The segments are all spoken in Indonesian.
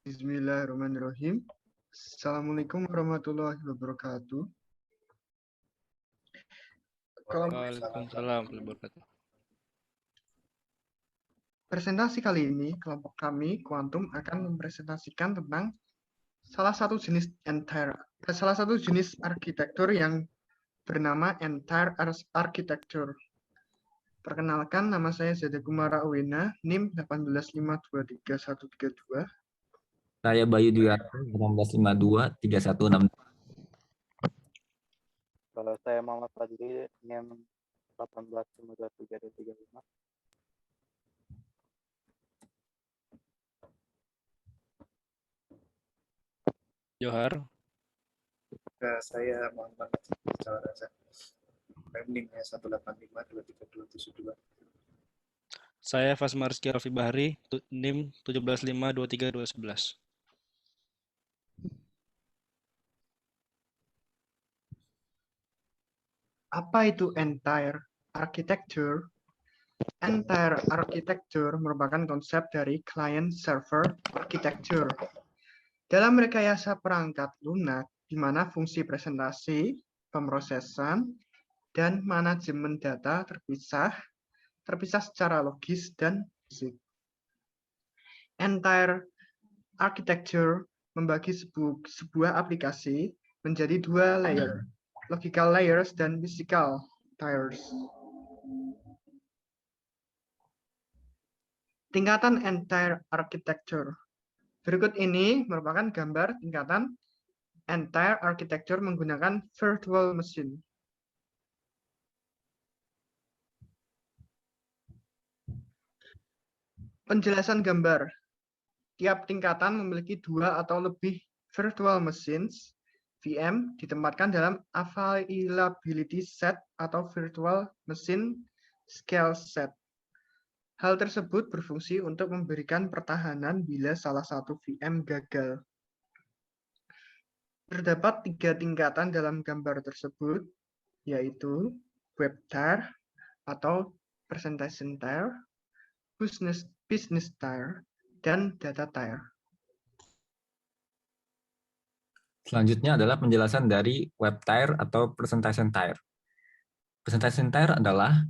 Bismillahirrahmanirrahim. Assalamualaikum warahmatullahi wabarakatuh. Waalaikumsalam warahmatullahi wabarakatuh. Presentasi kali ini, kelompok kami, Quantum, akan mempresentasikan tentang salah satu jenis arsitektur yang bernama entire architecture. Perkenalkan, nama saya Zada Kumara Uwena, NIM 185233132. Saya Bayu Dwiarto, 19523162. Kalau saya Muhammad Fadli, NIM 18523235. Johar. Saya Muhammad Cawaraza, NIM-nya 1852372. Saya Fasmar Rizky Alfi Bahri, NIM 1752311. Apa itu entire architecture? Entire architecture merupakan konsep dari client-server architecture. Dalam rekayasa perangkat lunak, di mana fungsi presentasi, pemrosesan, dan manajemen data terpisah secara logis dan fisik. Entire architecture membagi sebuah aplikasi menjadi dua layer, logical layers dan physical layers. Tingkatan entire architecture. Berikut ini merupakan gambar tingkatan entire architecture menggunakan virtual machine. Penjelasan gambar. Tiap tingkatan memiliki dua atau lebih virtual machines VM ditempatkan dalam availability set atau virtual machine scale set. Hal tersebut berfungsi untuk memberikan pertahanan bila salah satu VM gagal. Terdapat 3 tingkatan dalam gambar tersebut, yaitu web tier atau presentation tier, business tier, dan data tier. Selanjutnya adalah penjelasan dari web tier atau presentation tier. Presentation tier adalah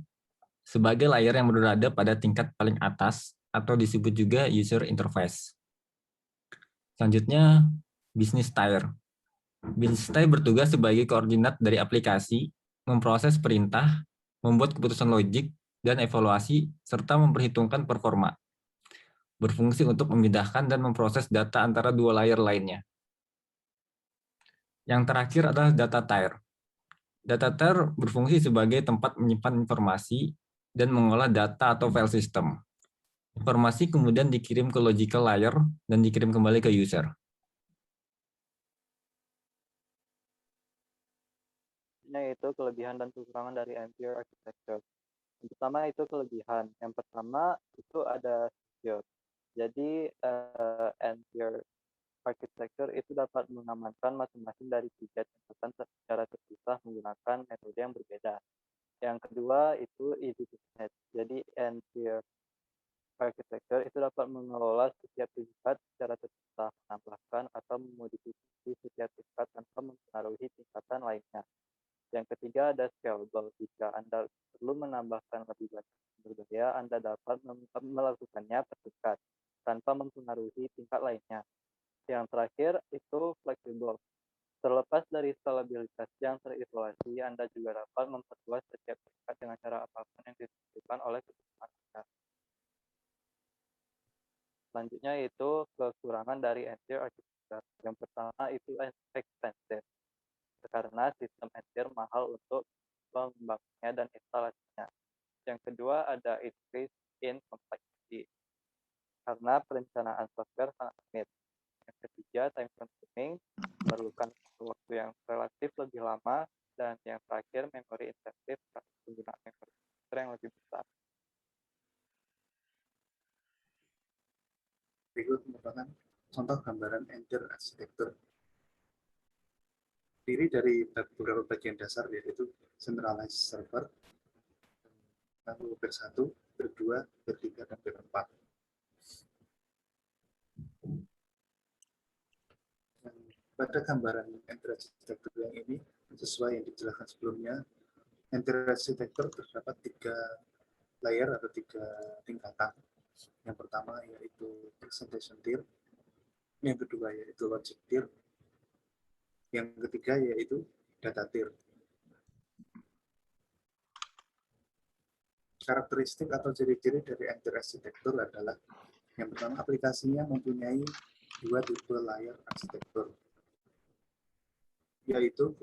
sebagai layer yang berada pada tingkat paling atas atau disebut juga user interface. Selanjutnya, business tier. Business tier bertugas sebagai koordinat dari aplikasi, memproses perintah, membuat keputusan logik, dan evaluasi, serta memperhitungkan performa. Berfungsi untuk memindahkan dan memproses data antara dua layer lainnya. Yang terakhir adalah data tier. Data tier berfungsi sebagai tempat menyimpan informasi dan mengolah data atau file system. Informasi kemudian dikirim ke logical layer dan dikirim kembali ke user. Yaitu kelebihan dan kekurangan dari entire architecture. Yang pertama itu kelebihan. Yang pertama itu ada secure. Jadi entire architecture itu dapat mengamankan masing-masing dari 3 tingkatan secara terpisah menggunakan metode yang berbeda. Yang kedua itu easy to manage. Jadi entire architecture itu dapat mengelola setiap tingkat secara terpisah, menambahkan atau memodifikasi setiap tingkat tanpa mempengaruhi tingkatan lainnya. Yang ketiga ada scalable. Jika Anda perlu menambahkan lebih banyak sumber daya, Anda dapat melakukannya per tingkat tanpa mempengaruhi tingkat lainnya. Yang terakhir itu flexible. Terlepas dari skalabilitas yang terisolasi, Anda juga dapat memperluas setiap tingkat dengan cara apapun yang ditentukan oleh kebutuhan Anda. Selanjutnya itu kekurangan dari entire architecture. Yang pertama itu expensive, karena sistem entire mahal untuk pengembangnya dan instalasinya. Yang kedua ada increase in complexity, karena perencanaan software sangat rumit. Yang ketiga time consuming, memerlukan waktu yang relatif lebih lama. Dan yang terakhir memory intensive, karena penggunaan memori yang lebih besar. Berikut merupakan contoh gambaran entire arsitektur. Terdiri dari beberapa bagian dasar, yaitu centralized server, lalu ber-1, ber-2, ber-3, dan ber-4. Pada gambaran entry arsitektur yang ini, sesuai yang dijelaskan sebelumnya, entry arsitektur terdapat 3 layer atau 3 tingkatan. Yang pertama yaitu presentation tier, yang kedua yaitu logic tier, yang ketiga yaitu data tier. Karakteristik atau ciri-ciri dari entry arsitektur adalah yang pertama, aplikasinya mempunyai 2 tipe layer arsitektur, yaitu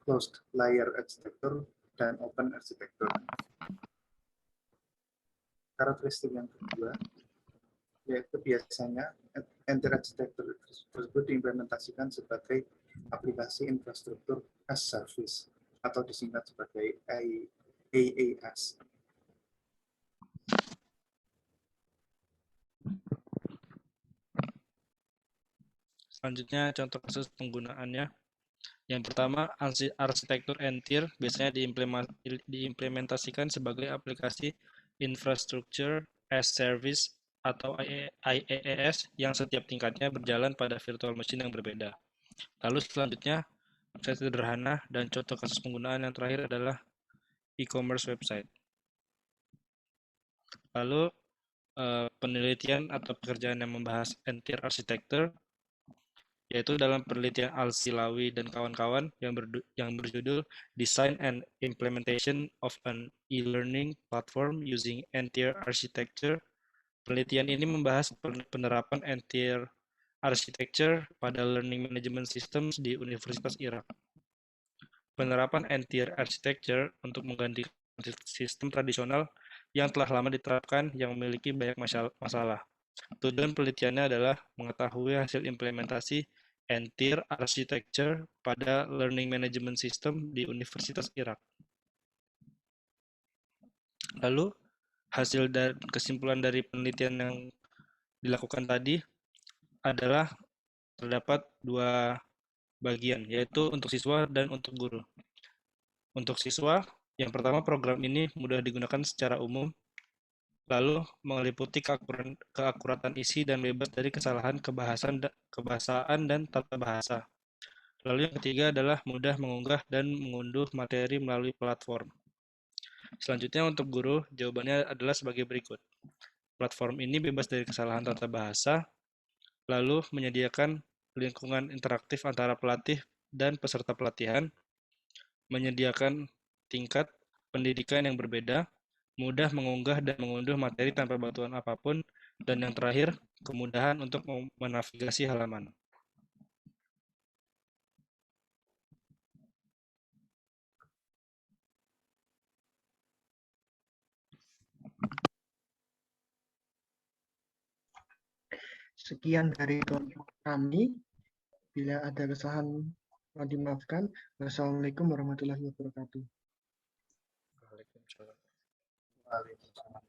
closed layer arsitektur dan open arsitektur. Karakteristik yang kedua, yaitu biasanya entry arsitektur tersebut diimplementasikan sebagai aplikasi infrastruktur as service atau disingkat sebagai AAS. Selanjutnya contoh kasus penggunaannya. Yang pertama, arsitektur N-tier biasanya diimplementasikan sebagai aplikasi infrastructure as service atau IaaS yang setiap tingkatnya berjalan pada virtual machine yang berbeda. Lalu selanjutnya, website sederhana dan contoh kasus penggunaan yang terakhir adalah e-commerce website. Lalu penelitian atau pekerjaan yang membahas N-tier architecture, yaitu dalam penelitian Al-Silawi dan kawan-kawan yang berjudul Design and Implementation of an E-Learning Platform Using N-tier Architecture. Penelitian ini membahas penerapan N-tier Architecture pada Learning Management Systems di Universitas Irak. Penerapan N-tier Architecture untuk menggantikan sistem tradisional yang telah lama diterapkan yang memiliki banyak masalah. Tujuan penelitiannya adalah mengetahui hasil implementasi N-tier Architecture pada Learning Management System di Universitas Irak. Lalu, hasil dan kesimpulan dari penelitian yang dilakukan tadi adalah terdapat 2 bagian, yaitu untuk siswa dan untuk guru. Untuk siswa, yang pertama program ini mudah digunakan secara umum, lalu meliputi keakuratan isi dan bebas dari kesalahan kebahasaan dan tata bahasa. Lalu yang ketiga adalah mudah mengunggah dan mengunduh materi melalui platform. Selanjutnya untuk guru, jawabannya adalah sebagai berikut. Platform ini bebas dari kesalahan tata bahasa, lalu menyediakan lingkungan interaktif antara pelatih dan peserta pelatihan, menyediakan tingkat pendidikan yang berbeda, mudah mengunggah dan mengunduh materi tanpa bantuan apapun, dan yang terakhir, kemudahan untuk menavigasi halaman. Sekian dari kelompok kami. Bila ada kesalahan, mohon dimaafkan. Wassalamualaikum warahmatullahi wabarakatuh. Waalaikumsalam. Waalaikumsalam.